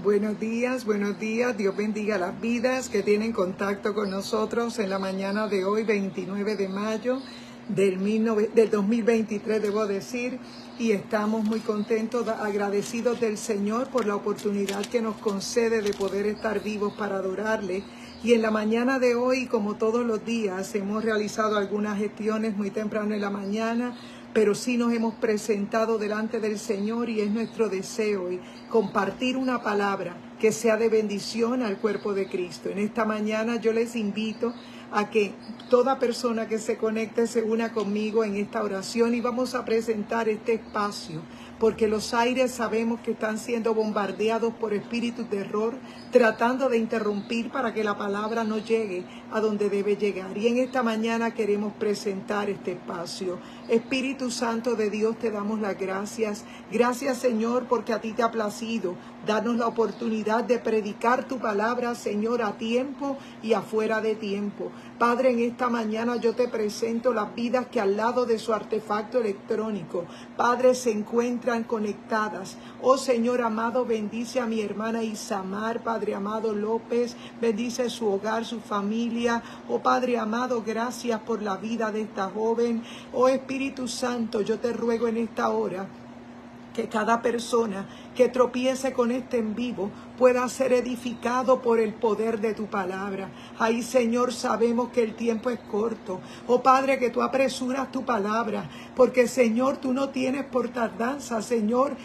Buenos días. Dios bendiga las vidas que tienen contacto con nosotros en la mañana de hoy, 29 de mayo del 2023, debo decir. Y estamos muy contentos, agradecidos del Señor por la oportunidad que nos concede de poder estar vivos para adorarle. Y en la mañana de hoy, como todos los días, hemos realizado algunas gestiones muy temprano en la mañana, pero sí nos hemos presentado delante del Señor y es nuestro deseo y compartir una palabra que sea de bendición al cuerpo de Cristo. En esta mañana yo les invito a que toda persona que se conecte se una conmigo en esta oración y vamos a presentar este espacio, porque los aires sabemos que están siendo bombardeados por espíritus de error, tratando de interrumpir para que la palabra no llegue a donde debe llegar. Y en esta mañana queremos presentar este espacio. Espíritu Santo de Dios, te damos las gracias. Gracias, Señor, porque a ti te ha placido darnos la oportunidad de predicar tu palabra, Señor, a tiempo y afuera de tiempo. Padre, en esta mañana yo te presento las vidas que al lado de su artefacto electrónico, Padre, se encuentran conectadas. Oh Señor amado, bendice a mi hermana Isamar, Padre amado López, bendice su hogar, su familia. Oh Padre amado, gracias por la vida de esta joven. Oh Espíritu Santo, yo te ruego en esta hora que cada persona que tropiece con este en vivo pueda ser edificado por el poder de tu palabra. Ahí, Señor, sabemos que el tiempo es corto. Oh Padre, que tú apresuras tu palabra, porque, Señor, tú no tienes por tardanza, Señor.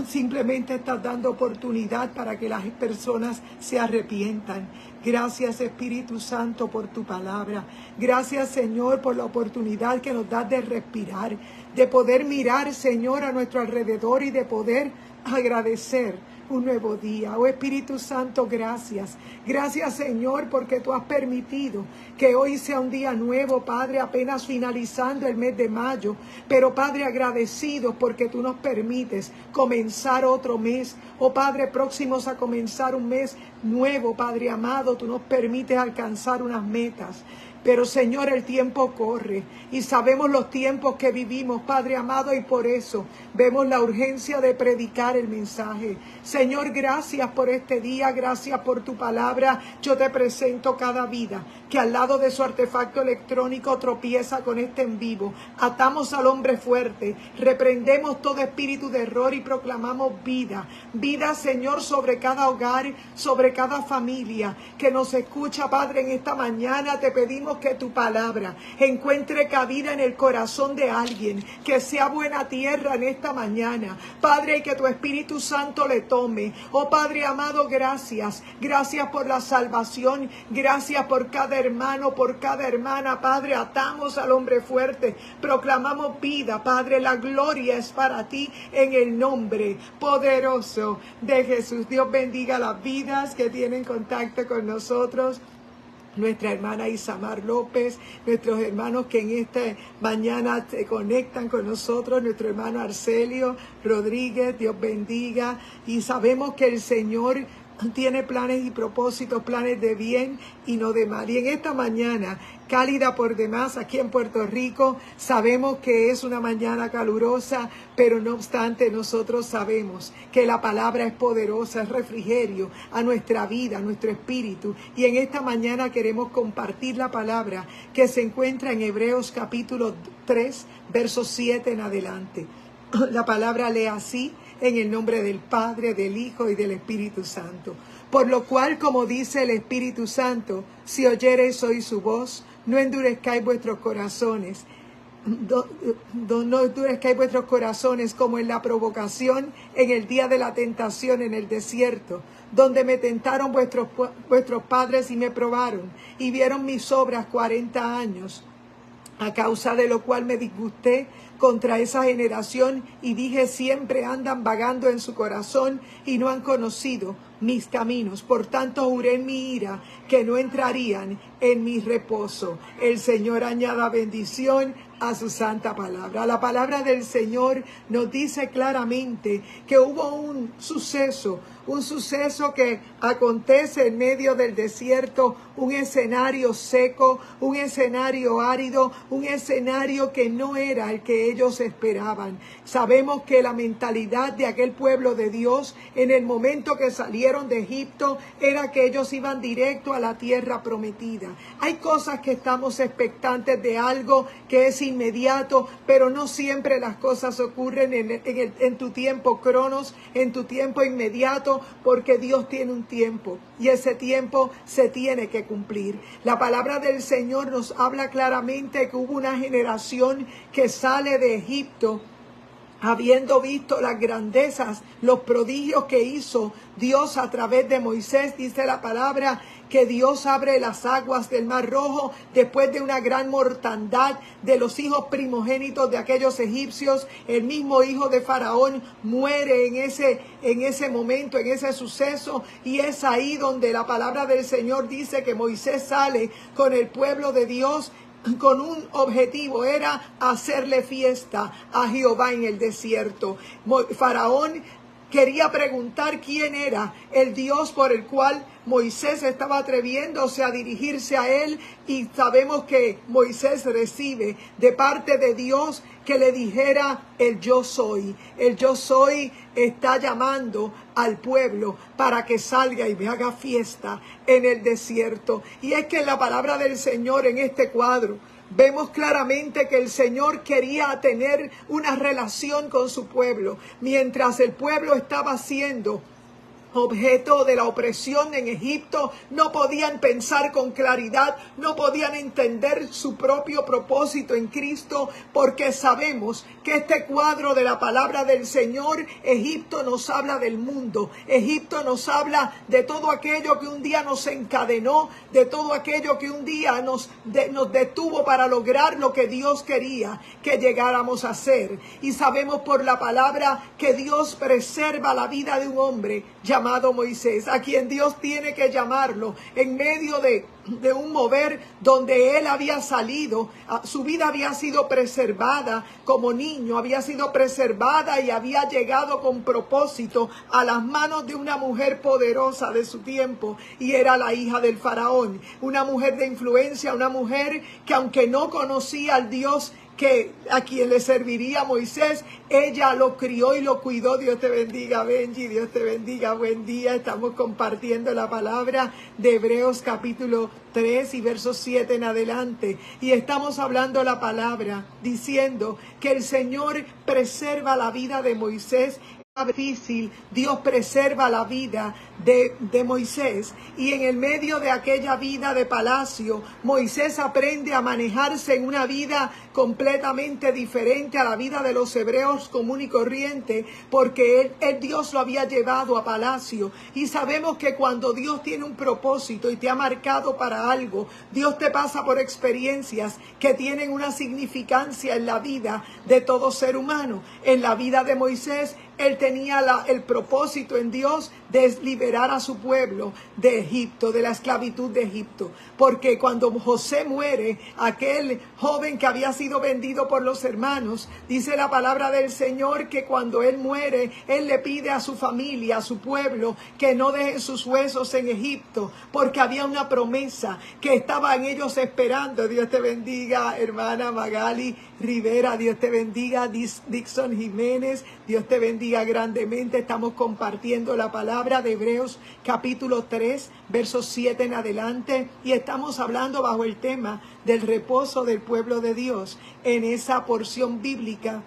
Simplemente estás dando oportunidad para que las personas se arrepientan. Gracias, Espíritu Santo, por tu palabra. Gracias, Señor, por la oportunidad que nos das de respirar, de poder mirar, Señor, a nuestro alrededor y de poder agradecer un nuevo día. Oh Espíritu Santo, gracias. Gracias, Señor, porque tú has permitido que hoy sea un día nuevo, Padre, apenas finalizando el mes de mayo. Pero, Padre, agradecidos porque tú nos permites comenzar otro mes. Oh Padre, próximos a comenzar un mes nuevo, Padre amado, tú nos permites alcanzar unas metas. Pero, Señor, el tiempo corre y sabemos los tiempos que vivimos, Padre amado, y por eso vemos la urgencia de predicar el mensaje. Señor, gracias por este día, gracias por tu palabra. Yo te presento cada vida que al lado de su artefacto electrónico tropieza con este en vivo. Atamos al hombre fuerte, reprendemos todo espíritu de error y proclamamos vida. Vida, Señor, sobre cada hogar, sobre cada familia que nos escucha, Padre, en esta mañana. Te pedimos que tu palabra encuentre cabida en el corazón de alguien, que sea buena tierra en esta mañana, Padre, y que tu Espíritu Santo le tome. Oh Padre amado, gracias. Gracias por la salvación. Gracias por cada hermano, por cada hermana, Padre. Atamos al hombre fuerte. Proclamamos vida, Padre. La gloria es para ti en el nombre poderoso de Jesús. Dios bendiga las vidas que tienen contacto con nosotros. Nuestra hermana Isamar López, nuestros hermanos que en esta mañana se conectan con nosotros, nuestro hermano Arcelio Rodríguez, Dios bendiga. Y sabemos que el Señor tiene planes y propósitos, planes de bien y no de mal. Y en esta mañana, cálida por demás aquí en Puerto Rico, sabemos que es una mañana calurosa, pero no obstante nosotros sabemos que la palabra es poderosa, es refrigerio a nuestra vida, a nuestro espíritu. Y en esta mañana queremos compartir la palabra que se encuentra en Hebreos capítulo 3, versos 7 en adelante. La palabra lee así: en el nombre del Padre, del Hijo y del Espíritu Santo. Por lo cual, como dice el Espíritu Santo, si oyereis hoy su voz, no endurezcáis vuestros corazones. No endurezcáis vuestros corazones como en la provocación en el día de la tentación en el desierto, donde me tentaron vuestros padres y me probaron, y vieron mis obras 40 años. A causa de lo cual me disgusté contra esa generación y dije: siempre andan vagando en su corazón y no han conocido mis caminos. Por tanto juré en mi ira que no entrarían en mi reposo. El Señor añada bendición a su santa palabra. La palabra del Señor nos dice claramente que hubo un suceso que acontece en medio del desierto, un escenario seco, un escenario árido, un escenario que no era el que ellos esperaban. Sabemos que la mentalidad de aquel pueblo de Dios en el momento que salieron de Egipto era que ellos iban directo a la tierra prometida. Hay cosas que estamos expectantes de algo que es inmediato, pero no siempre las cosas ocurren en tu tiempo cronos, en tu tiempo inmediato, porque Dios tiene un tiempo y ese tiempo se tiene que cumplir. La palabra del Señor nos habla claramente que hubo una generación que sale de Egipto habiendo visto las grandezas, los prodigios que hizo Dios a través de Moisés. Dice la palabra que Dios abre las aguas del Mar Rojo después de una gran mortandad de los hijos primogénitos de aquellos egipcios. El mismo hijo de Faraón muere en ese momento, en ese suceso, y es ahí donde la palabra del Señor dice que Moisés sale con el pueblo de Dios con un objetivo, era hacerle fiesta a Jehová en el desierto. Faraón quería preguntar quién era el Dios por el cual Moisés estaba atreviéndose a dirigirse a él, y sabemos que Moisés recibe de parte de Dios que le dijera el yo soy. El yo soy está llamando al pueblo para que salga y me haga fiesta en el desierto. Y es que en la palabra del Señor, en este cuadro, vemos claramente que el Señor quería tener una relación con su pueblo. Mientras el pueblo estaba siendo objeto de la opresión en Egipto, no podían pensar con claridad, no podían entender su propio propósito en Cristo, porque sabemos que este cuadro de la palabra del Señor, Egipto nos habla del mundo, Egipto nos habla de todo aquello que un día nos encadenó, de todo aquello que un día nos detuvo para lograr lo que Dios quería que llegáramos a ser. Y sabemos por la palabra que Dios preserva la vida de un hombre llamado Moisés, a quien Dios tiene que llamarlo en medio de un mover donde él había salido. Su vida había sido preservada como niño, había sido preservada y había llegado con propósito a las manos de una mujer poderosa de su tiempo, y era la hija del faraón, una mujer de influencia, una mujer que aunque no conocía al Dios a quien le serviría Moisés, ella lo crió y lo cuidó. Dios te bendiga, Benji, Dios te bendiga, buen día. Estamos compartiendo la palabra de Hebreos capítulo 3 y versos 7 en adelante, y estamos hablando la palabra diciendo que el Señor preserva la vida de Moisés. Difícil, Dios preserva la vida de Moisés, y en el medio de aquella vida de palacio, Moisés aprende a manejarse en una vida completamente diferente a la vida de los hebreos común y corriente, porque Dios lo había llevado a palacio. Y sabemos que cuando Dios tiene un propósito y te ha marcado para algo, Dios te pasa por experiencias que tienen una significancia en la vida de todo ser humano. En la vida de Moisés, él tenía el propósito en Dios de liberar a su pueblo de Egipto, de la esclavitud de Egipto. Porque cuando José muere, aquel joven que había sido vendido por los hermanos, dice la palabra del Señor que cuando él muere, él le pide a su familia, a su pueblo, que no dejen sus huesos en Egipto, porque había una promesa que estaban ellos esperando. Dios te bendiga, hermana Magali Rivera, Dios te bendiga, Dixon Jiménez, Dios te bendiga grandemente. Estamos compartiendo la palabra de Hebreos capítulo 3, versos 7 en adelante, y estamos hablando bajo el tema del reposo del pueblo de Dios. En esa porción bíblica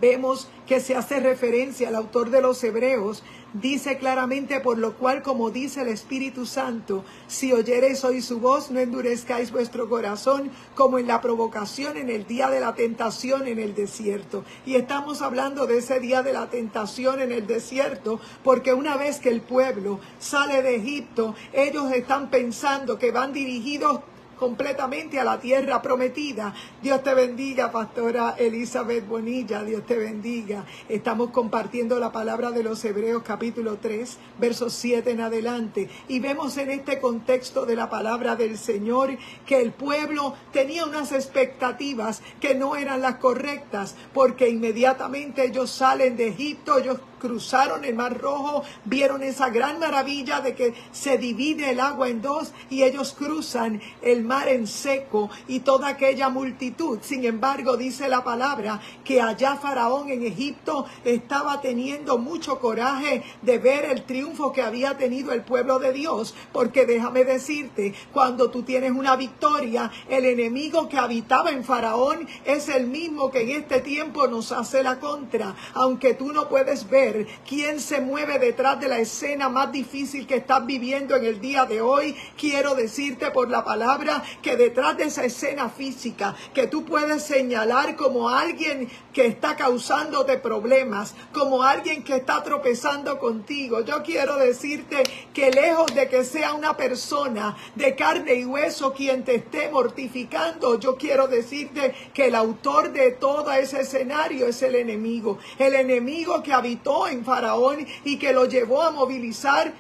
vemos que se hace referencia al autor de los Hebreos. Dice claramente: por lo cual, como dice el Espíritu Santo, si oyereis hoy su voz, no endurezcáis vuestro corazón como en la provocación en el día de la tentación en el desierto. Y estamos hablando de ese día de la tentación en el desierto, porque una vez que el pueblo sale de Egipto, ellos están pensando que van dirigidos completamente a la tierra prometida. Dios te bendiga, pastora Elizabeth Bonilla, Dios te bendiga. Estamos compartiendo la palabra de los Hebreos capítulo 3, versos 7 en adelante. Y vemos en este contexto de la palabra del Señor que el pueblo tenía unas expectativas que no eran las correctas, porque inmediatamente ellos salen de Egipto, ellos cruzaron el Mar Rojo, vieron esa gran maravilla de que se divide el agua en dos y ellos cruzan el mar en seco y toda aquella multitud. Sin embargo, dice la palabra que allá Faraón en Egipto estaba teniendo mucho coraje de ver el triunfo que había tenido el pueblo de Dios, porque déjame decirte, cuando tú tienes una victoria, el enemigo que habitaba en Faraón es el mismo que en este tiempo nos hace la contra. Aunque tú no puedes ver quién se mueve detrás de la escena más difícil que estás viviendo en el día de hoy, quiero decirte por la palabra que detrás de esa escena física que tú puedes señalar como alguien que está causándote problemas, como alguien que está tropezando contigo, yo quiero decirte que lejos de que sea una persona de carne y hueso quien te esté mortificando, yo quiero decirte que el autor de todo ese escenario es el enemigo que habitó en Faraón y que lo llevó a movilizar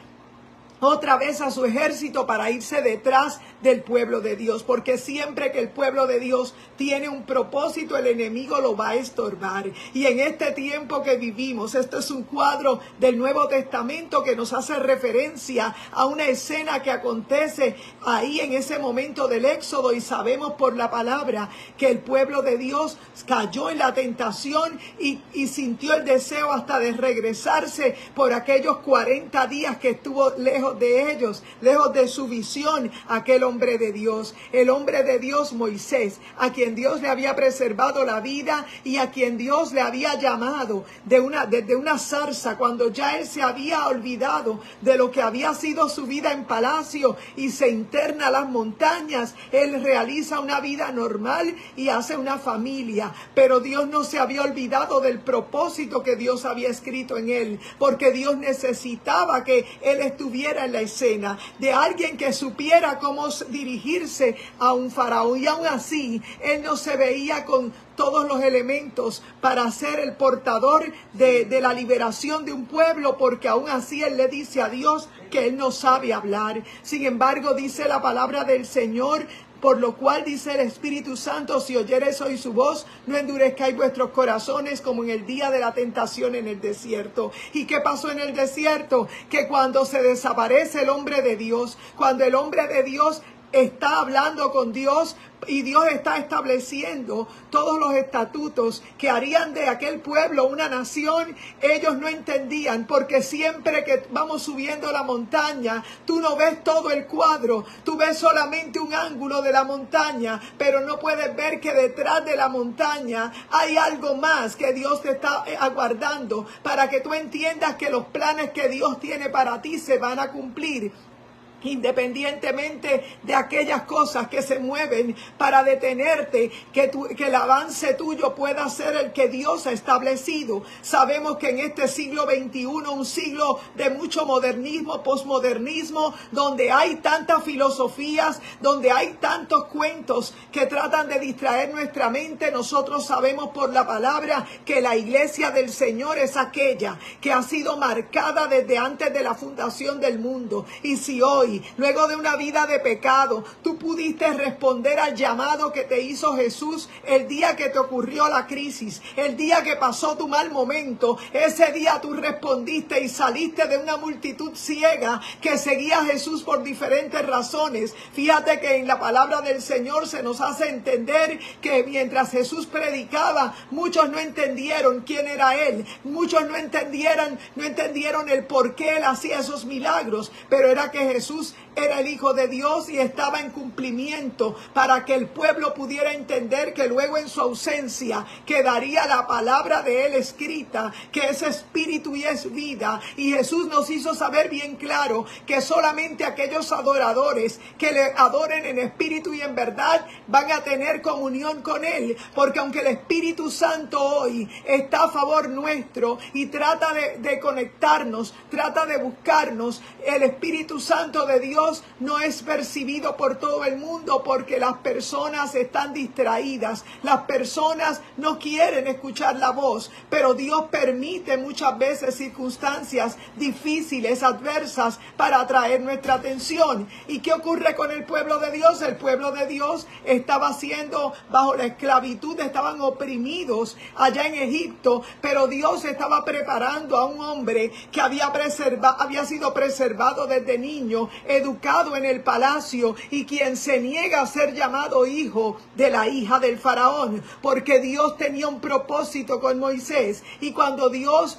otra vez a su ejército para irse detrás del pueblo de Dios, porque siempre que el pueblo de Dios tiene un propósito, el enemigo lo va a estorbar. Y en este tiempo que vivimos, esto es un cuadro del Nuevo Testamento que nos hace referencia a una escena que acontece ahí en ese momento del Éxodo, y sabemos por la palabra que el pueblo de Dios cayó en la tentación y sintió el deseo hasta de regresarse por aquellos 40 días que estuvo lejos de ellos, lejos de su visión, aquel hombre de Dios, el hombre de Dios Moisés, a quien Dios le había preservado la vida y a quien Dios le había llamado desde una zarza, cuando ya él se había olvidado de lo que había sido su vida en palacio y se interna a las montañas. Él realiza una vida normal y hace una familia, pero Dios no se había olvidado del propósito que Dios había escrito en él, porque Dios necesitaba que él estuviera en la escena, de alguien que supiera cómo dirigirse a un faraón. Y aún así, él no se veía con todos los elementos para ser el portador de la liberación de un pueblo, porque aún así él le dice a Dios que él no sabe hablar. Sin embargo, dice la palabra del Señor, por lo cual dice el Espíritu Santo: si oyereis hoy su voz, no endurezcáis vuestros corazones como en el día de la tentación en el desierto. ¿Y qué pasó en el desierto? Que cuando se desaparece el hombre de Dios, cuando el hombre de Dios está hablando con Dios y Dios está estableciendo todos los estatutos que harían de aquel pueblo una nación, ellos no entendían, porque siempre que vamos subiendo la montaña, tú no ves todo el cuadro, tú ves solamente un ángulo de la montaña, pero no puedes ver que detrás de la montaña hay algo más que Dios te está aguardando, para que tú entiendas que los planes que Dios tiene para ti se van a cumplir, independientemente de aquellas cosas que se mueven para detenerte, que el avance tuyo pueda ser el que Dios ha establecido. Sabemos que en este siglo XXI, un siglo de mucho modernismo, posmodernismo, donde hay tantas filosofías, donde hay tantos cuentos que tratan de distraer nuestra mente, nosotros sabemos por la palabra que la iglesia del Señor es aquella que ha sido marcada desde antes de la fundación del mundo. Y si hoy, luego de una vida de pecado, tú pudiste responder al llamado que te hizo Jesús el día que te ocurrió la crisis, el día que pasó tu mal momento, ese día tú respondiste y saliste de una multitud ciega que seguía a Jesús por diferentes razones. Fíjate que en la palabra del Señor se nos hace entender que mientras Jesús predicaba, muchos no entendieron quién era Él, muchos no entendieron el por qué Él hacía esos milagros, pero era que Jesús era el Hijo de Dios y estaba en cumplimiento para que el pueblo pudiera entender que luego en su ausencia quedaría la palabra de Él escrita, que es espíritu y es vida. Y Jesús nos hizo saber bien claro que solamente aquellos adoradores que le adoren en espíritu y en verdad van a tener comunión con Él, porque aunque el Espíritu Santo hoy está a favor nuestro y trata de conectarnos, trata de buscarnos, el Espíritu Santo de Dios no es percibido por todo el mundo porque las personas están distraídas. Las personas no quieren escuchar la voz, pero Dios permite muchas veces circunstancias difíciles, adversas, para atraer nuestra atención. ¿Y qué ocurre con el pueblo de Dios? El pueblo de Dios estaba siendo bajo la esclavitud, estaban oprimidos allá en Egipto, pero Dios estaba preparando a un hombre que había sido preservado desde niño, educado en el palacio, y quien se niega a ser llamado hijo de la hija del faraón, porque Dios tenía un propósito con Moisés. Y cuando Dios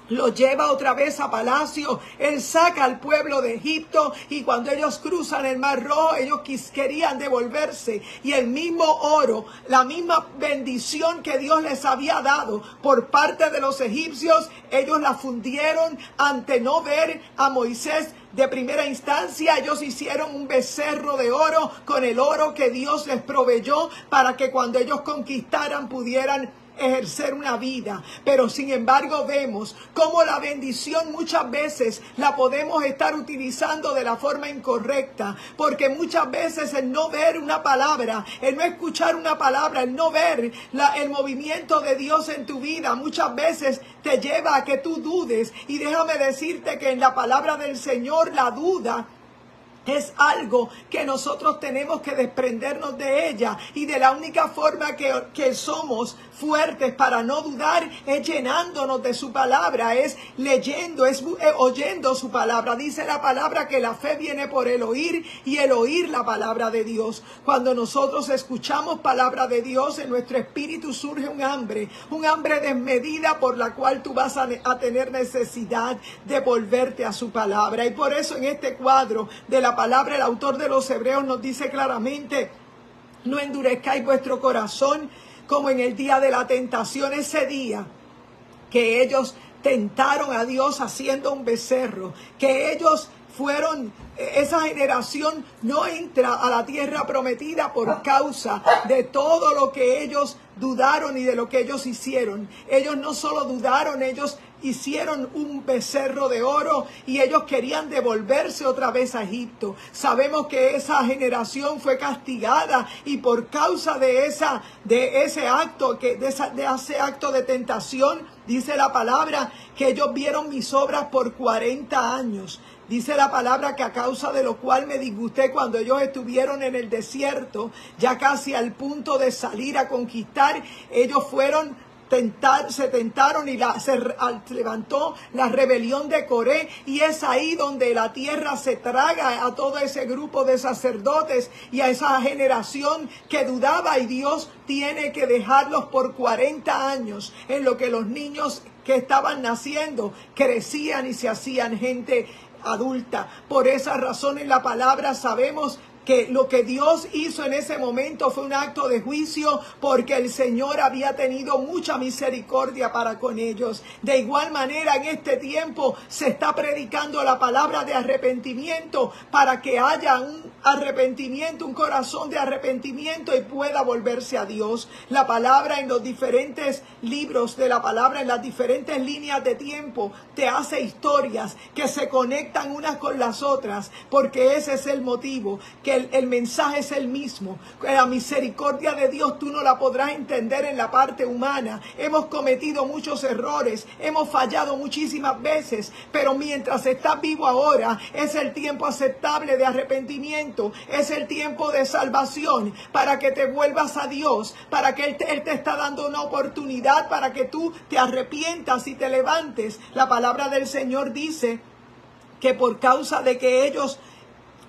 lo lleva otra vez a palacio, él saca al pueblo de Egipto, y cuando ellos cruzan el Mar Rojo, ellos querían devolverse, y el mismo oro, la misma bendición que Dios les había dado por parte de los egipcios, ellos la fundieron ante no ver a Moisés de primera instancia. Ellos hicieron un becerro de oro con el oro que Dios les proveyó para que cuando ellos conquistaran pudieran ejercer una vida. Pero sin embargo vemos cómo la bendición muchas veces la podemos estar utilizando de la forma incorrecta, porque muchas veces el no ver una palabra, el no escuchar una palabra, el no ver el movimiento de Dios en tu vida, muchas veces te lleva a que tú dudes. Y déjame decirte que en la palabra del Señor la duda es algo que nosotros tenemos que desprendernos de ella, y de la única forma que somos fuertes para no dudar es llenándonos de su palabra, es leyendo, es oyendo su palabra. Dice la palabra que la fe viene por el oír, y el oír la palabra de Dios. Cuando nosotros escuchamos palabra de Dios, en nuestro espíritu surge un hambre desmedida por la cual tú vas a tener necesidad de volverte a su palabra. Y por eso en este cuadro de la palabra, el autor de los Hebreos nos dice claramente: no endurezcáis vuestro corazón como en el día de la tentación, ese día que ellos tentaron a Dios haciendo un becerro, que ellos fueron, esa generación no entra a la tierra prometida por causa de todo lo que ellos dudaron y de lo que ellos hicieron. Ellos no solo dudaron, ellos hicieron un becerro de oro, y ellos querían devolverse otra vez a Egipto. Sabemos que esa generación fue castigada, y por causa de ese acto de tentación, dice la palabra que ellos vieron mis obras por 40 años. Dice la palabra que a causa de lo cual me disgusté cuando ellos estuvieron en el desierto, ya casi al punto de salir a conquistar. Ellos se tentaron, y se levantó la rebelión de Coré, y es ahí donde la tierra se traga a todo ese grupo de sacerdotes y a esa generación que dudaba, y Dios tiene que dejarlos por 40 años, en lo que los niños que estaban naciendo crecían y se hacían gente adulta. Por esa razón en la palabra sabemos que lo que Dios hizo en ese momento fue un acto de juicio, porque el Señor había tenido mucha misericordia para con ellos. De igual manera, en este tiempo se está predicando la palabra de arrepentimiento, para que haya un arrepentimiento, un corazón de arrepentimiento, y pueda volverse a Dios. La palabra en los diferentes libros de la palabra, en las diferentes líneas de tiempo, te hace historias que se conectan unas con las otras, porque ese es el motivo, que el mensaje es el mismo. La misericordia de Dios tú no la podrás entender en la parte humana. Hemos cometido muchos errores, hemos fallado muchísimas veces, pero mientras estás vivo ahora, es el tiempo aceptable de arrepentimiento, es el tiempo de salvación, para que te vuelvas a Dios, para que Él te está dando una oportunidad para que tú te arrepientas y te levantes. La palabra del Señor dice que por causa de que ellos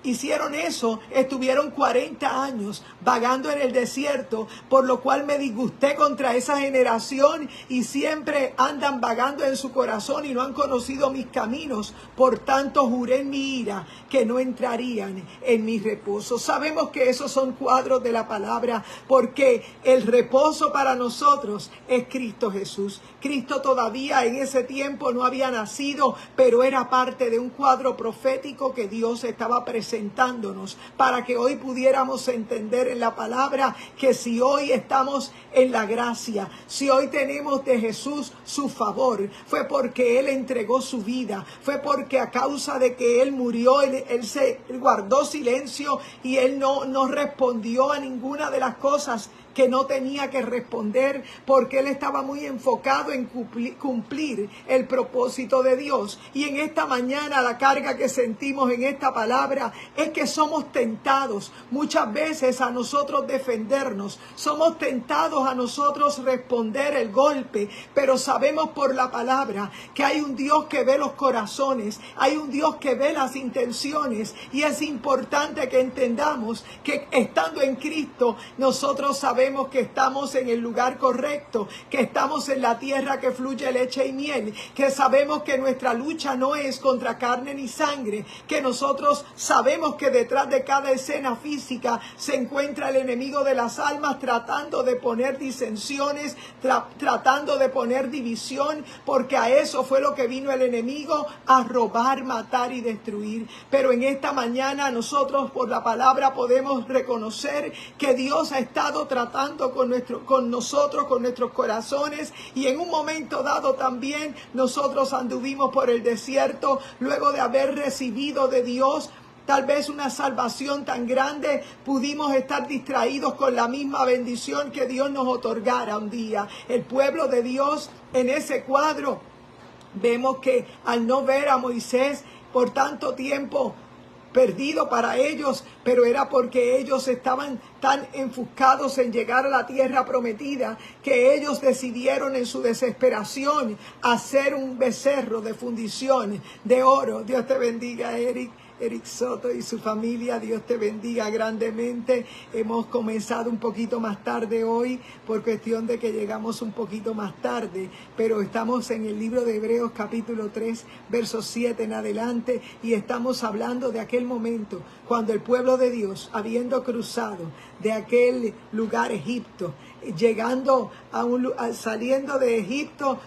hicieron eso, estuvieron 40 años vagando en el desierto, por lo cual me disgusté contra esa generación, y siempre andan vagando en su corazón y no han conocido mis caminos. Por tanto juré en mi ira que no entrarían en mi reposo. Sabemos que esos son cuadros de la palabra, porque el reposo para nosotros es Cristo Jesús. Cristo todavía en ese tiempo no había nacido, pero era parte de un cuadro profético que Dios estaba presentando presentándonos para que hoy pudiéramos entender en la palabra que si hoy estamos en la gracia, si hoy tenemos de Jesús su favor, fue porque Él entregó su vida, fue porque a causa de que Él murió, Él se guardó silencio y Él no respondió a ninguna de las cosas que no tenía que responder, porque Él estaba muy enfocado en cumplir el propósito de Dios. Y en esta mañana la carga que sentimos en esta palabra es que somos tentados muchas veces a nosotros defendernos, somos tentados a nosotros responder el golpe, pero sabemos por la palabra que hay un Dios que ve los corazones, hay un Dios que ve las intenciones, y es importante que entendamos que estando en Cristo nosotros sabemos que estamos en el lugar correcto, que estamos en la tierra que fluye leche y miel, que sabemos que nuestra lucha no es contra carne ni sangre, que nosotros sabemos que detrás de cada escena física se encuentra el enemigo de las almas tratando de poner disensiones, tratando de poner división, porque a eso fue lo que vino el enemigo, a robar, matar y destruir. Pero en esta mañana nosotros por la palabra podemos reconocer que Dios ha estado tratando con nosotros, con nuestros corazones, y en un momento dado también nosotros anduvimos por el desierto luego de haber recibido de Dios tal vez una salvación tan grande. Pudimos estar distraídos con la misma bendición que Dios nos otorgara un día. El pueblo de Dios en ese cuadro vemos que al no ver a Moisés por tanto tiempo perdido para ellos, pero era porque ellos estaban tan enfuscados en llegar a la tierra prometida que ellos decidieron en su desesperación hacer un becerro de fundición de oro. Dios te bendiga, Eric Soto y su familia, Dios te bendiga grandemente. Hemos comenzado un poquito más tarde hoy por cuestión de que llegamos un poquito más tarde, pero estamos en el libro de Hebreos capítulo 3, versos 7 en adelante, y estamos hablando de aquel momento cuando el pueblo de Dios, habiendo cruzado de aquel lugar Egipto, llegando saliendo de Egipto,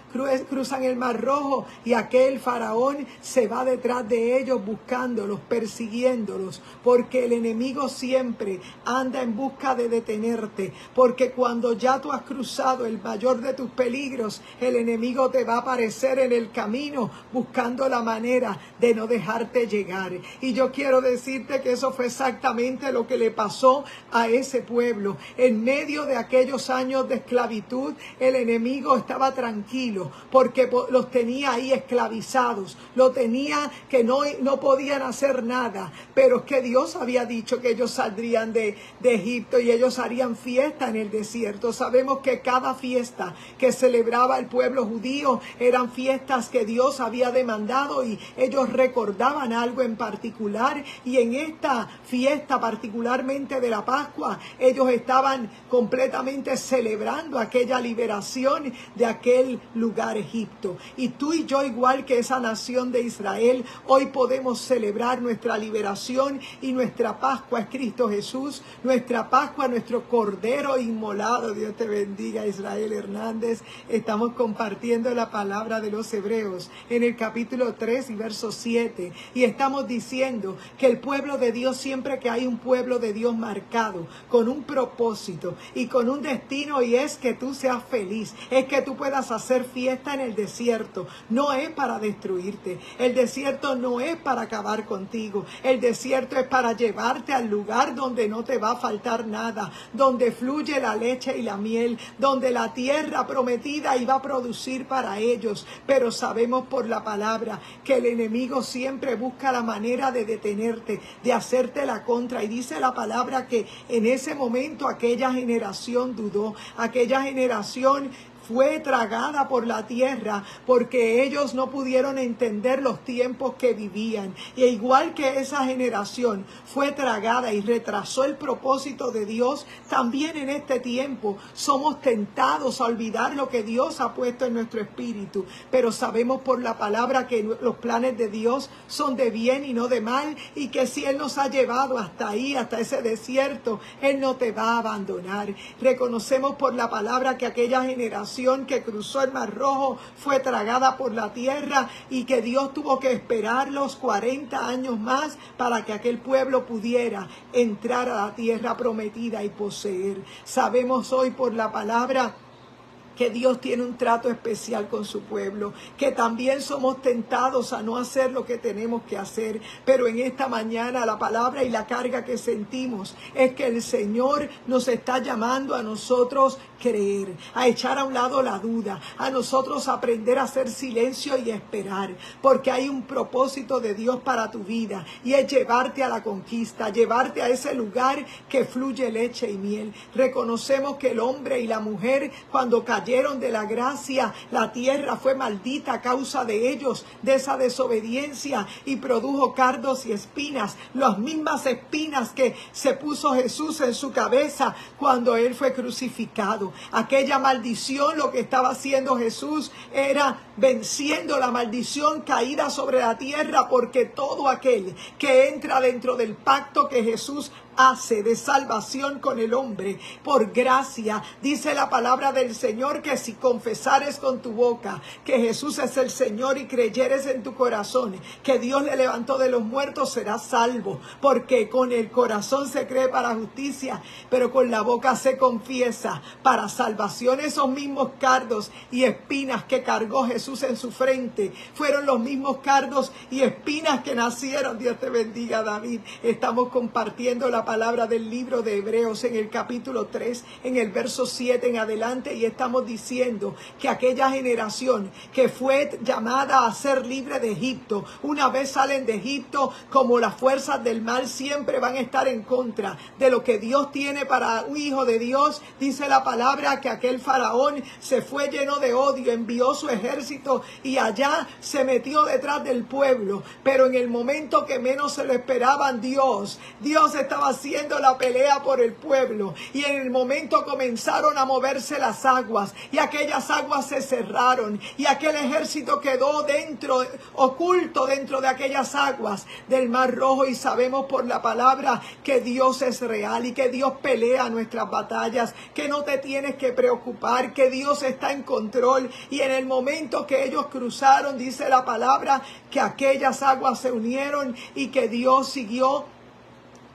cruzan el Mar Rojo, y aquel faraón se va detrás de ellos buscándolos, persiguiéndolos, porque el enemigo siempre anda en busca de detenerte, porque cuando ya tú has cruzado el mayor de tus peligros, el enemigo te va a aparecer en el camino buscando la manera de no dejarte llegar. Y yo quiero decirte que eso fue exactamente lo que le pasó a ese pueblo. En medio de aquellos años de esclavitud, el enemigo estaba tranquilo porque los tenía ahí esclavizados, lo tenía que no podían hacer nada, pero es que Dios había dicho que ellos saldrían de Egipto y ellos harían fiesta en el desierto. Sabemos que cada fiesta que celebraba el pueblo judío eran fiestas que Dios había demandado, y ellos recordaban algo en particular, y en esta fiesta particularmente de la Pascua ellos estaban completamente celebrando aquella liberación de aquel lugar Egipto. Y tú y yo, igual que esa nación de Israel, hoy podemos celebrar nuestra liberación, y nuestra Pascua es Cristo Jesús, nuestra Pascua, nuestro Cordero inmolado. Dios te bendiga, Israel Hernández. Estamos compartiendo la palabra de los Hebreos en el capítulo 3 y verso 7, y estamos diciendo que el pueblo de Dios, siempre que hay un pueblo de Dios marcado con un propósito y con un destino, y es que tú seas feliz, es que tú puedas hacer fiesta en el desierto. No es para destruirte, el desierto no es para acabar contigo, el desierto es para llevarte al lugar donde no te va a faltar nada, donde fluye la leche y la miel, donde la tierra prometida iba a producir para ellos. Pero sabemos por la palabra que el enemigo siempre busca la manera de detenerte, de hacerte la contra, y dice la palabra que en ese momento aquella generación dudó, aquella generación fue tragada por la tierra porque ellos no pudieron entender los tiempos que vivían. Y igual que esa generación fue tragada y retrasó el propósito de Dios, también en este tiempo somos tentados a olvidar lo que Dios ha puesto en nuestro espíritu. Pero sabemos por la palabra que los planes de Dios son de bien y no de mal, y que si Él nos ha llevado hasta ahí, hasta ese desierto, Él no te va a abandonar. Reconocemos por la palabra que aquella generación generación que cruzó el Mar Rojo fue tragada por la tierra y que Dios tuvo que esperar los 40 años más para que aquel pueblo pudiera entrar a la tierra prometida y poseer. Sabemos hoy por la palabra que Dios tiene un trato especial con su pueblo, que también somos tentados a no hacer lo que tenemos que hacer, pero en esta mañana la palabra y la carga que sentimos es que el Señor nos está llamando a nosotros creer, a echar a un lado la duda, a nosotros aprender a hacer silencio y esperar, porque hay un propósito de Dios para tu vida y es llevarte a la conquista, llevarte a ese lugar que fluye leche y miel. Reconocemos que el hombre y la mujer, cuando cayeron de la gracia, la tierra fue maldita a causa de ellos, de esa desobediencia, y produjo cardos y espinas, las mismas espinas que se puso Jesús en su cabeza cuando él fue crucificado. Aquella maldición, lo que estaba haciendo Jesús era venciendo la maldición caída sobre la tierra, porque todo aquel que entra dentro del pacto que Jesús hace de salvación con el hombre por gracia, dice la palabra del Señor, que si confesares con tu boca que Jesús es el Señor y creyeres en tu corazón que Dios le levantó de los muertos, serás salvo, porque con el corazón se cree para justicia, pero con la boca se confiesa para salvación. Esos mismos cardos y espinas que cargó Jesús en su frente fueron los mismos cardos y espinas que nacieron. Dios te bendiga, David. Estamos compartiendo la palabra del libro de Hebreos en el capítulo 3, en el verso 7 en adelante, y estamos diciendo que aquella generación que fue llamada a ser libre de Egipto, una vez salen de Egipto, como las fuerzas del mal siempre van a estar en contra de lo que Dios tiene para un hijo de Dios. Dice la palabra que aquel faraón se fue lleno de odio, envió su ejército y allá se metió detrás del pueblo, pero en el momento que menos se lo esperaban, Dios estaba haciendo la pelea por el pueblo, y en el momento comenzaron a moverse las aguas y aquellas aguas se cerraron y aquel ejército quedó dentro, oculto dentro de aquellas aguas del Mar Rojo. Y sabemos por la palabra que Dios es real y que Dios pelea nuestras batallas, que no te tienes que preocupar, que Dios está en control. Y en el momento que ellos cruzaron, dice la palabra que aquellas aguas se unieron y que Dios siguió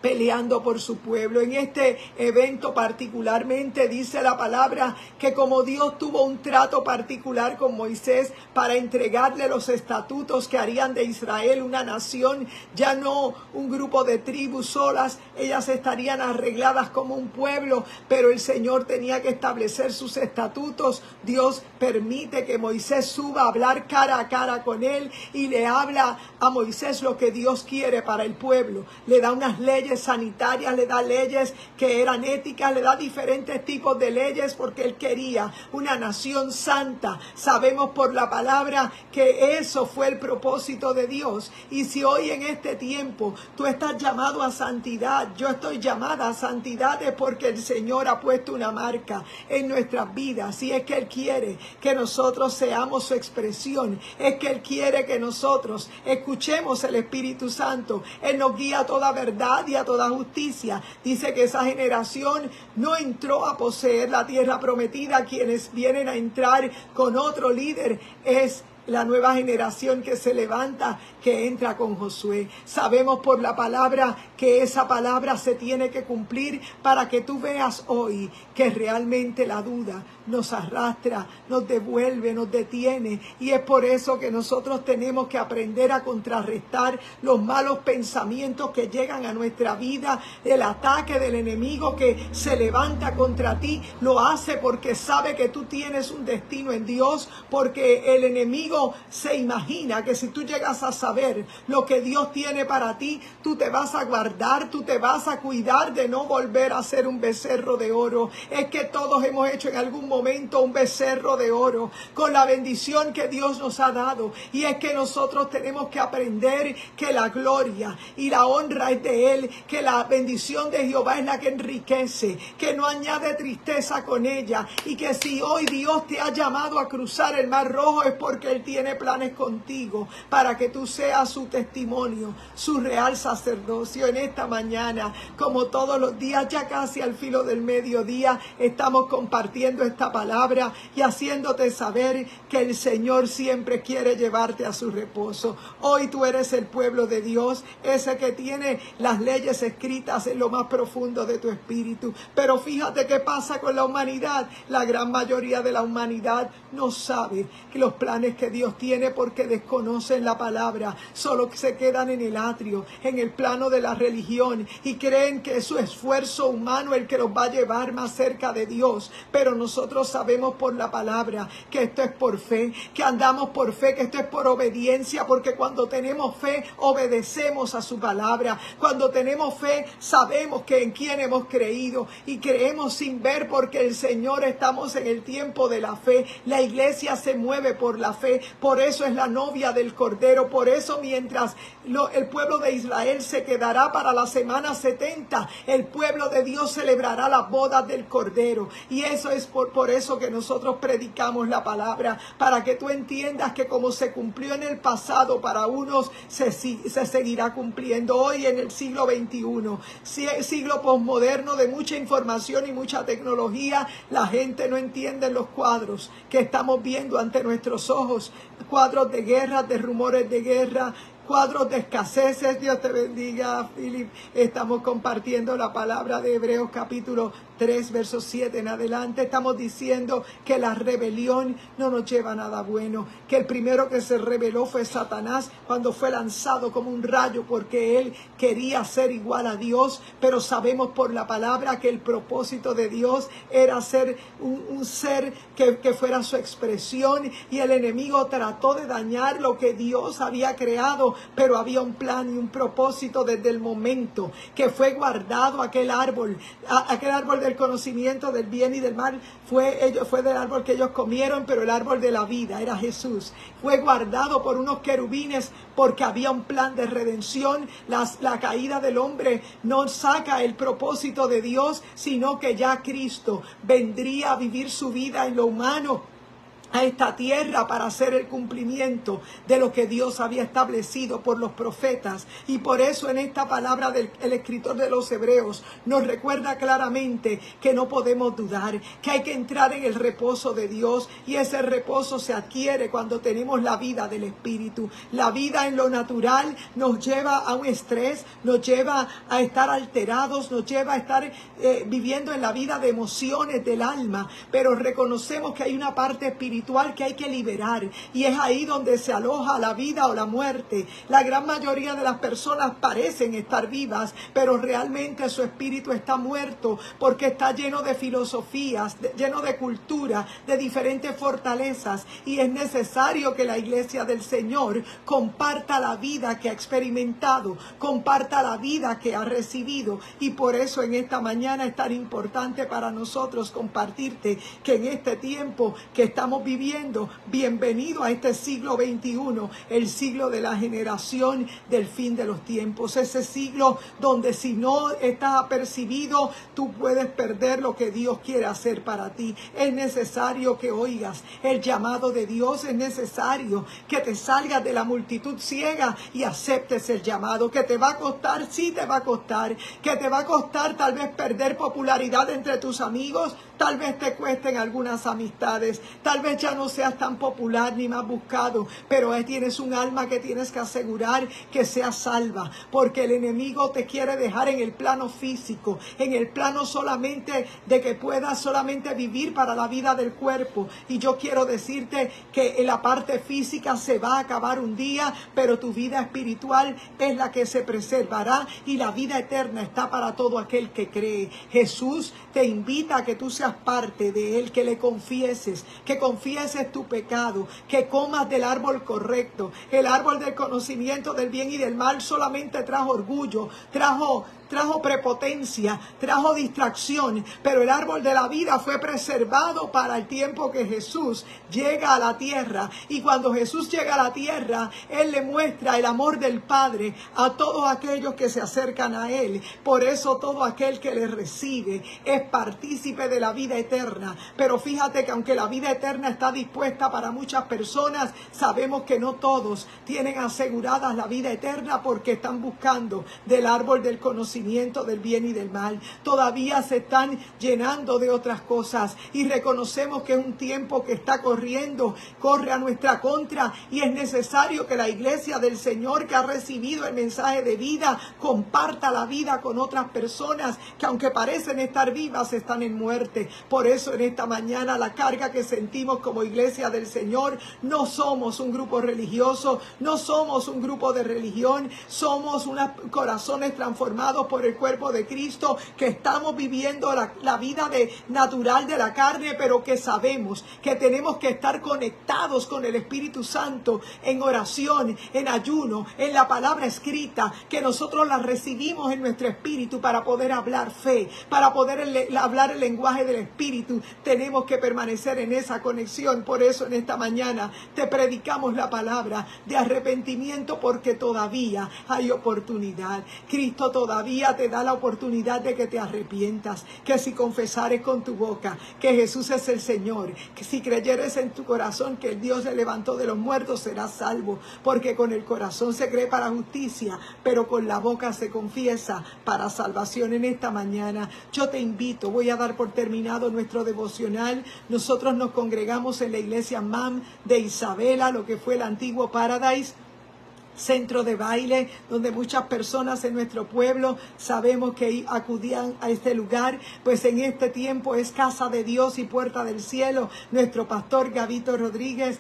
peleando por su pueblo. En este evento particularmente dice la palabra que como Dios tuvo un trato particular con Moisés para entregarle los estatutos que harían de Israel una nación, ya no un grupo de tribus solas, ellas estarían arregladas como un pueblo, pero el Señor tenía que establecer sus estatutos. Dios permite que Moisés suba a hablar cara a cara con él y le habla a Moisés lo que Dios quiere para el pueblo. Le da unas leyes sanitarias, le da leyes que eran éticas, le da diferentes tipos de leyes porque él quería una nación santa. Sabemos por la palabra que eso fue el propósito de Dios. Y si hoy en este tiempo tú estás llamado a santidad, yo estoy llamada a santidad, es porque el Señor ha puesto una marca en nuestras vidas, y es que Él quiere que nosotros seamos su expresión, es que Él quiere que nosotros escuchemos el Espíritu Santo. Él nos guía a toda verdad y a toda justicia. Dice que esa generación no entró a poseer la tierra prometida. Quienes vienen a entrar con otro líder es la nueva generación que se levanta, que entra con Josué. Sabemos por la palabra que esa palabra se tiene que cumplir para que tú veas hoy que realmente la duda nos arrastra, nos devuelve, nos detiene, y es por eso que nosotros tenemos que aprender a contrarrestar los malos pensamientos que llegan a nuestra vida. El ataque del enemigo que se levanta contra ti lo hace porque sabe que tú tienes un destino en Dios, porque el enemigo se imagina que si tú llegas a saber lo que Dios tiene para ti, tú te vas a guardar, tú te vas a cuidar de no volver a ser un becerro de oro. Es que todos hemos hecho en algún momento un becerro de oro con la bendición que Dios nos ha dado, y es que nosotros tenemos que aprender que la gloria y la honra es de Él, que la bendición de Jehová es la que enriquece, que no añade tristeza con ella, y que si hoy Dios te ha llamado a cruzar el Mar Rojo es porque Él Él tiene planes contigo para que tú seas su testimonio, su real sacerdocio. En esta mañana, como todos los días, ya casi al filo del mediodía, estamos compartiendo esta palabra y haciéndote saber que el Señor siempre quiere llevarte a su reposo. Hoy tú eres el pueblo de Dios, ese que tiene las leyes escritas en lo más profundo de tu espíritu. Pero fíjate qué pasa con la humanidad. La gran mayoría de la humanidad no sabe que los planes que Dios tiene porque desconocen la palabra. Solo se quedan en el atrio, en el plano de la religión, y creen que es su esfuerzo humano el que los va a llevar más cerca de Dios. Pero nosotros sabemos por la palabra que esto es por fe, que andamos por fe, que esto es por obediencia, porque cuando tenemos fe obedecemos a su palabra. Cuando tenemos fe sabemos que en quién hemos creído, y creemos sin ver, porque el Señor, estamos en el tiempo de la fe. La iglesia se mueve por la fe, por eso es la novia del Cordero. Por eso mientras el pueblo de Israel se quedará para la semana 70, el pueblo de Dios celebrará las bodas del Cordero. Y eso es por eso que nosotros predicamos la palabra, para que tú entiendas que como se cumplió en el pasado para unos, se seguirá cumpliendo hoy en el siglo XXI, siglo posmoderno de mucha información y mucha tecnología. La gente no entiende los cuadros que estamos viendo ante nuestros ojos, cuadros de guerra, de rumores de guerra, cuadros de escaseces. Dios te bendiga, Philip. Estamos compartiendo la palabra de Hebreos capítulo 3, versos 7 en adelante. Estamos diciendo que la rebelión no nos lleva a nada bueno, que el primero que se rebeló fue Satanás cuando fue lanzado como un rayo, porque él quería ser igual a Dios. Pero sabemos por la palabra que el propósito de Dios era ser un ser que fuera su expresión, y el enemigo trató de dañar lo que Dios había creado. Pero había un plan y un propósito desde el momento que fue guardado aquel árbol del conocimiento del bien y del mal. Fue del árbol que ellos comieron, pero el árbol de la vida era Jesús. Fue guardado por unos querubines porque había un plan de redención. La caída del hombre no saca el propósito de Dios, sino que ya Cristo vendría a vivir su vida en lo humano a esta tierra para hacer el cumplimiento de lo que Dios había establecido por los profetas. Y por eso en esta palabra el escritor de los Hebreos nos recuerda claramente que no podemos dudar, que hay que entrar en el reposo de Dios, y ese reposo se adquiere cuando tenemos la vida del Espíritu. La vida en lo natural nos lleva a un estrés, nos lleva a estar alterados, nos lleva a estar viviendo en la vida de emociones del alma, pero reconocemos que hay una parte espiritual que hay que liberar, y es ahí donde se aloja la vida o la muerte. La gran mayoría de las personas parecen estar vivas, pero realmente su espíritu está muerto, porque está lleno de filosofías, lleno de cultura, de diferentes fortalezas, y es necesario que la iglesia del Señor comparta la vida que ha experimentado, comparta la vida que ha recibido. Y por eso en esta mañana es tan importante para nosotros compartirte que en este tiempo que estamos viviendo, bienvenido a este siglo XXI, el siglo de la generación del fin de los tiempos, ese siglo donde si no estás apercibido, tú puedes perder lo que Dios quiere hacer para ti. Es necesario que oigas el llamado de Dios, es necesario que te salgas de la multitud ciega y aceptes el llamado. Que te va a costar, sí te va a costar, que te va a costar tal vez perder popularidad entre tus amigos, tal vez te cuesten algunas amistades, tal vez ya no seas tan popular ni más buscado, pero tienes un alma que tienes que asegurar que sea salva, porque el enemigo te quiere dejar en el plano físico, en el plano solamente de que puedas solamente vivir para la vida del cuerpo. Y yo quiero decirte que en la parte física se va a acabar un día, pero tu vida espiritual es la que se preservará, y la vida eterna está para todo aquel que cree. Jesús te invita a que tú seas parte de Él, que le confieses, que confieses tu pecado, que comas del árbol correcto. El árbol del conocimiento del bien y del mal solamente trajo orgullo, trajo trajo prepotencia, trajo distracción, pero el árbol de la vida fue preservado para el tiempo que Jesús llega a la tierra. Y cuando Jesús llega a la tierra, Él le muestra el amor del Padre a todos aquellos que se acercan a Él. Por eso todo aquel que le recibe es partícipe de la vida eterna. Pero fíjate que aunque la vida eterna está dispuesta para muchas personas, sabemos que no todos tienen aseguradas la vida eterna porque están buscando del árbol del conocimiento del bien y del mal. Todavía se están llenando de otras cosas y reconocemos que es un tiempo que está corriendo, corre a nuestra contra, y es necesario que la iglesia del Señor que ha recibido el mensaje de vida comparta la vida con otras personas que aunque parecen estar vivas están en muerte. Por eso en esta mañana la carga que sentimos como iglesia del Señor, no somos un grupo religioso, no somos un grupo de religión, somos unos corazones transformados por el cuerpo de Cristo que estamos viviendo la vida natural de la carne, pero que sabemos que tenemos que estar conectados con el Espíritu Santo en oración, en ayuno, en la palabra escrita, que nosotros la recibimos en nuestro espíritu para poder hablar fe, para poder hablar el lenguaje del Espíritu. Tenemos que permanecer en esa conexión. Por eso en esta mañana te predicamos la palabra de arrepentimiento, porque todavía hay oportunidad. Cristo todavía te da la oportunidad de que te arrepientas, que si confesares con tu boca que Jesús es el Señor, que si creyeres en tu corazón que el Dios le levantó de los muertos, serás salvo, porque con el corazón se cree para justicia, pero con la boca se confiesa para salvación. En esta mañana yo te invito, voy a dar por terminado nuestro devocional. Nosotros nos congregamos en la iglesia MAM de Isabela, lo que fue el antiguo Paradise, centro de baile, donde muchas personas en nuestro pueblo sabemos que acudían a este lugar. Pues en este tiempo es casa de Dios y puerta del cielo. Nuestro pastor Gabito Rodríguez,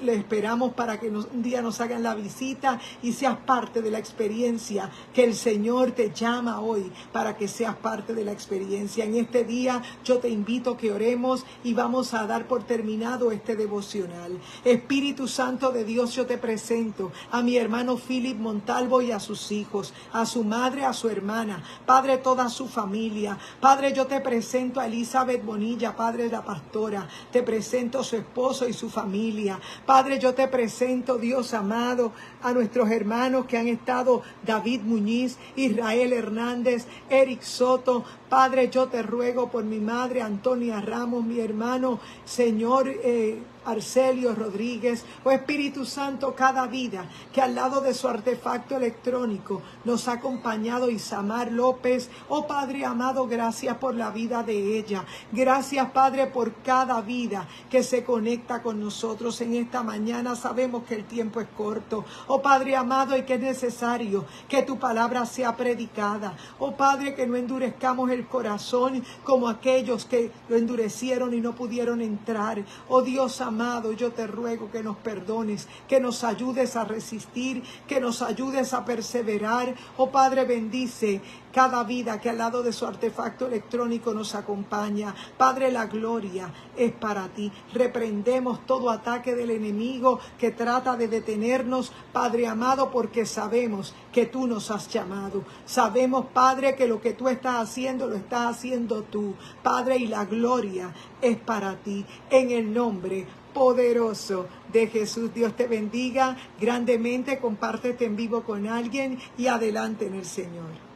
le esperamos para que un día nos hagan la visita y seas parte de la experiencia que el Señor te llama hoy, para que seas parte de la experiencia. En este día yo te invito a que oremos y vamos a dar por terminado este devocional. Espíritu Santo de Dios, yo te presento a mi hermano Philip Montalvo y a sus hijos, a su madre, a su hermana, Padre, toda su familia. Padre, yo te presento a Elizabeth Bonilla, Padre, la pastora, te presento a su esposo y su familia. Padre, yo te presento, Dios amado, a nuestros hermanos que han estado, David Muñiz, Israel Hernández, Eric Soto. Padre, yo te ruego por mi madre Antonia Ramos, mi hermano, Señor, Arcelio Rodríguez. Oh Espíritu Santo, cada vida que al lado de su artefacto electrónico nos ha acompañado Isamar López. Oh Padre amado, gracias por la vida de ella. Gracias, Padre, por cada vida que se conecta con nosotros en esta mañana. Sabemos que el tiempo es corto. Oh Padre amado, y que es necesario que tu palabra sea predicada. Oh Padre, que no endurezcamos el corazón como aquellos que lo endurecieron y no pudieron entrar. Oh Dios amado, yo te ruego que nos perdones, que nos ayudes a resistir, que nos ayudes a perseverar. Oh Padre, bendice cada vida que al lado de su artefacto electrónico nos acompaña. Padre, la gloria es para ti. Reprendemos todo ataque del enemigo que trata de detenernos, Padre amado, porque sabemos que tú nos has llamado. Sabemos, Padre, que lo que tú estás haciendo, lo estás haciendo tú, Padre, y la gloria es para ti. En el nombre poderoso de Jesús, Dios te bendiga grandemente. Compártete en vivo con alguien y adelante en el Señor.